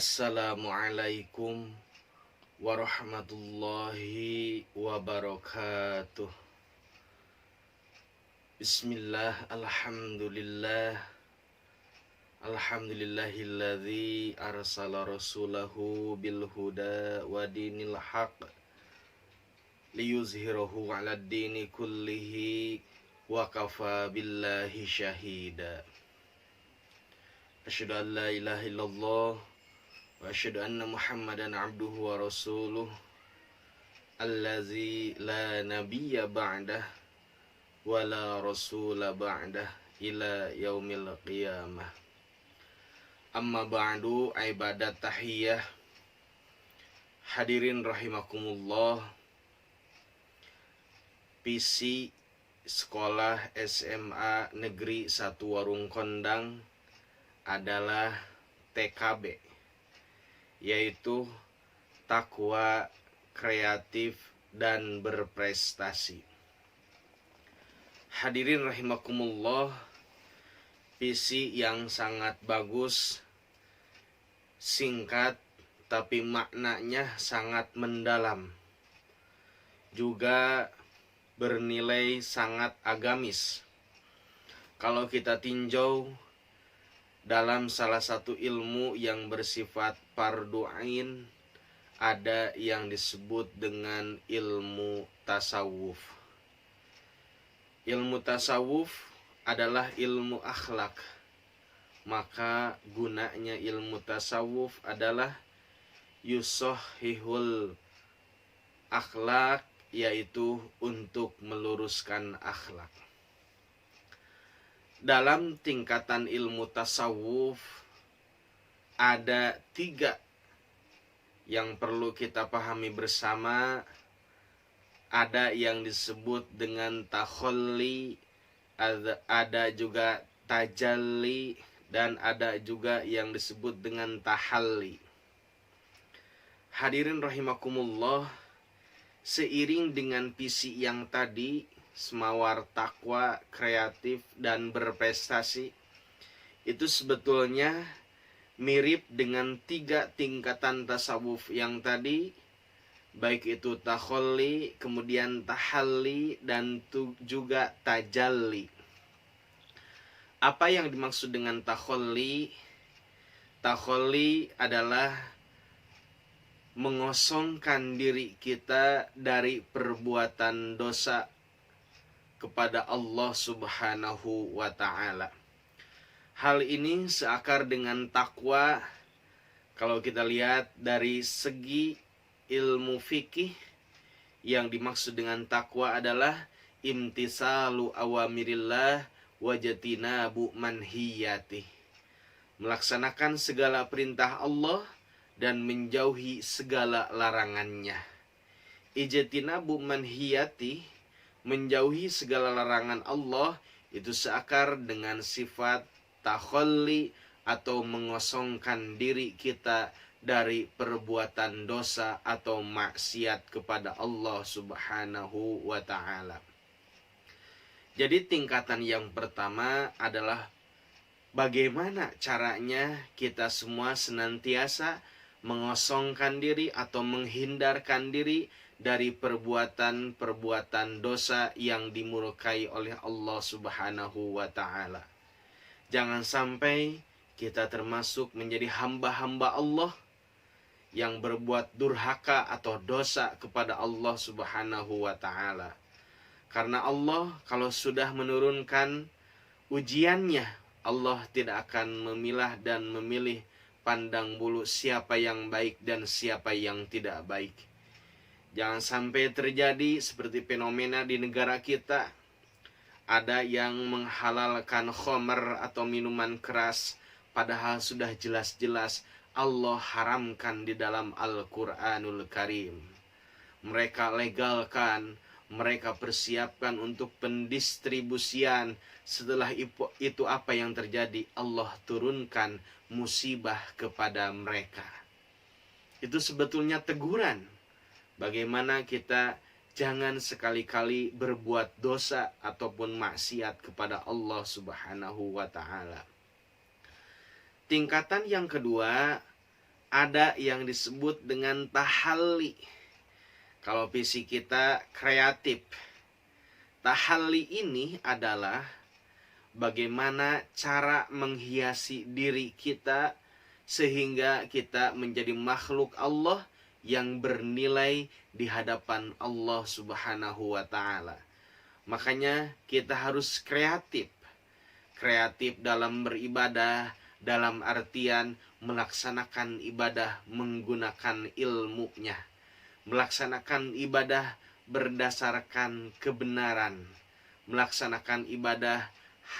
Assalamualaikum warahmatullahi wabarakatuh. Bismillah, alhamdulillah. Alhamdulillahilladzi arsala rasulahu bil huda wa dinil haq liyuzhirahu 'alad dini kullihi wa kafa billahi syahida. Asyhadu an la ilaha illallah wa asyhadu anna Muhammadan abduhu wa rasuluh allazi la nabiyya ba'dah wa la rasula ba'dah ila yaumil qiyamah. Amma ba'du, ibadat tahiyah. Hadirin rahimakumullah. PC Sekolah SMA Negeri 1 Warung Kondang adalah TKB, yaitu takwa, kreatif, dan berprestasi. Hadirin rahimakumullah, visi yang sangat bagus, singkat, tapi maknanya sangat mendalam. Juga bernilai sangat agamis. Kalau kita tinjau dalam salah satu ilmu yang bersifat fardu ain, ada yang disebut dengan ilmu tasawuf. Ilmu tasawuf adalah ilmu akhlak. Maka gunanya ilmu tasawuf adalah yusohihul akhlak, yaitu untuk meluruskan akhlak. Dalam tingkatan ilmu tasawuf ada 3 yang perlu kita pahami bersama. Ada yang disebut dengan takholli, ada juga tajalli, dan ada juga yang disebut dengan tahalli. Hadirin rahimakumullah, seiring dengan visi yang tadi, semawar takwa, kreatif, dan berprestasi, itu sebetulnya mirip dengan 3 tingkatan tasawuf yang tadi, baik itu takholli, kemudian tahalli, dan juga tajalli. Apa yang dimaksud dengan takholli? Takholli adalah mengosongkan diri kita dari perbuatan dosa kepada Allah Subhanahu wa ta'ala. Hal ini seakar dengan takwa. Kalau kita lihat dari segi ilmu fikih, yang dimaksud dengan takwa adalah imtisalu awamirillah wajatinabu manhiyatih, melaksanakan segala perintah Allah dan menjauhi segala larangannya. Ijtinabu manhiyati, menjauhi segala larangan Allah, itu seakar dengan sifat takholli atau mengosongkan diri kita dari perbuatan dosa atau maksiat kepada Allah Subhanahu wa ta'ala. Jadi tingkatan yang pertama adalah bagaimana caranya kita semua senantiasa mengosongkan diri atau menghindarkan diri dari perbuatan-perbuatan dosa yang dimurkai oleh Allah Subhanahu wa ta'ala. Jangan sampai kita termasuk menjadi hamba-hamba Allah yang berbuat durhaka atau dosa kepada Allah Subhanahu wa ta'ala. Karena Allah kalau sudah menurunkan ujiannya, Allah tidak akan memilah dan memilih pandang bulu siapa yang baik dan siapa yang tidak baik. Jangan sampai terjadi seperti fenomena di negara kita. Ada yang menghalalkan khomer atau minuman keras, padahal sudah jelas-jelas Allah haramkan di dalam Al-Quranul Karim. Mereka legalkan, mereka persiapkan untuk pendistribusian. Setelah itu apa yang terjadi? Allah turunkan musibah kepada mereka. Itu sebetulnya teguran. Bagaimana kita jangan sekali-kali berbuat dosa ataupun maksiat kepada Allah Subhanahu wa ta'ala. Tingkatan yang kedua ada yang disebut dengan tahalli. Kalau fisik kita kreatif. Tahalli ini adalah bagaimana cara menghiasi diri kita sehingga kita menjadi makhluk Allah yang bernilai di hadapan Allah Subhanahu wa taala. Makanya kita harus kreatif. Kreatif dalam beribadah, dalam artian melaksanakan ibadah menggunakan ilmunya. Melaksanakan ibadah berdasarkan kebenaran. Melaksanakan ibadah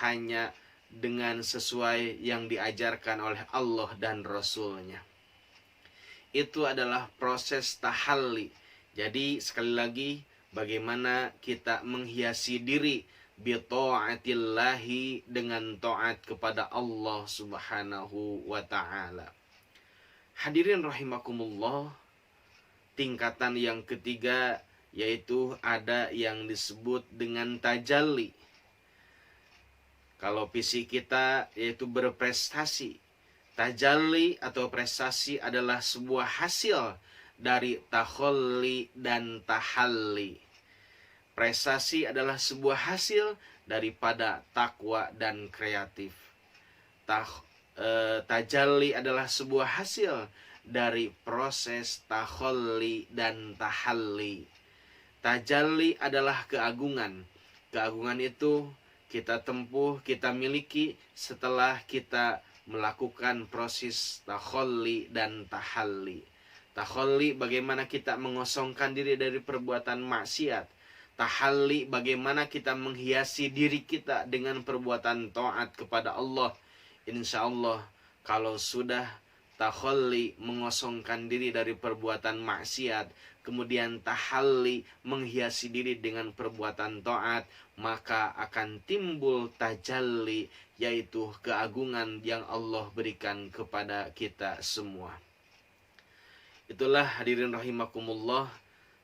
hanya dengan sesuai yang diajarkan oleh Allah dan Rasul-Nya. Itu adalah proses tahalli. Jadi sekali lagi, bagaimana kita menghiasi diri bita'atillahi, dengan taat kepada Allah Subhanahu wa ta'ala. Hadirin rahimakumullah, tingkatan yang ketiga yaitu ada yang disebut dengan tajalli. Kalau fisik kita yaitu berprestasi. Tajalli atau prestasi adalah sebuah hasil dari takhalli dan tahalli. Prestasi adalah sebuah hasil daripada takwa dan kreatif. Tajalli adalah sebuah hasil dari proses takhalli dan tahalli. Tajalli adalah keagungan. Keagungan itu kita tempuh, kita miliki setelah kita melakukan proses takhalli dan tahalli. Takhalli bagaimana kita mengosongkan diri dari perbuatan maksiat. Tahalli bagaimana kita menghiasi diri kita dengan perbuatan taat kepada Allah. Insya Allah kalau sudah takhalli mengosongkan diri dari perbuatan maksiat, kemudian tahalli menghiasi diri dengan perbuatan taat, maka akan timbul tajalli, yaitu keagungan yang Allah berikan kepada kita semua. Itulah hadirin rahimakumullah,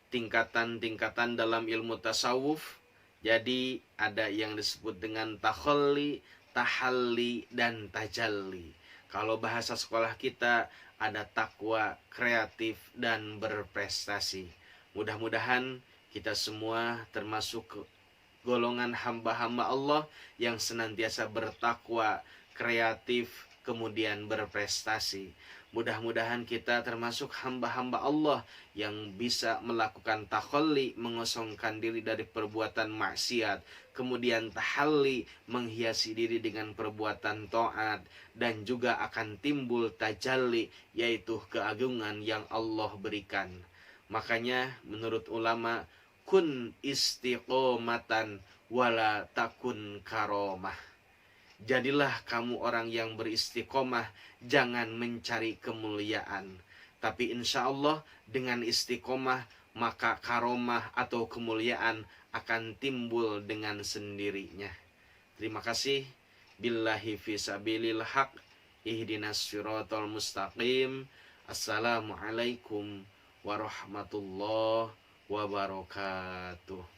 tingkatan-tingkatan dalam ilmu tasawuf. Jadi ada yang disebut dengan takhalli, tahalli, dan tajalli. Kalau bahasa sekolah kita ada takwa, kreatif, dan berprestasi. Mudah-mudahan kita semua termasuk golongan hamba-hamba Allah yang senantiasa bertakwa, kreatif, kemudian berprestasi. Mudah-mudahan kita termasuk hamba-hamba Allah yang bisa melakukan takhalli, mengosongkan diri dari perbuatan maksiat, kemudian tahalli, menghiasi diri dengan perbuatan taat, dan juga akan timbul tajalli, yaitu keagungan yang Allah berikan. Makanya menurut ulama, kun istiqomatan wala takun karomah. Jadilah kamu orang yang beristiqomah, jangan mencari kemuliaan. Tapi insya Allah dengan istiqomah, maka karomah atau kemuliaan akan timbul dengan sendirinya. Terima kasih. Billahi fisabilil haq. Ihdinas siratal mustaqim. Assalamualaikum warahmatullahi wabarakatuh.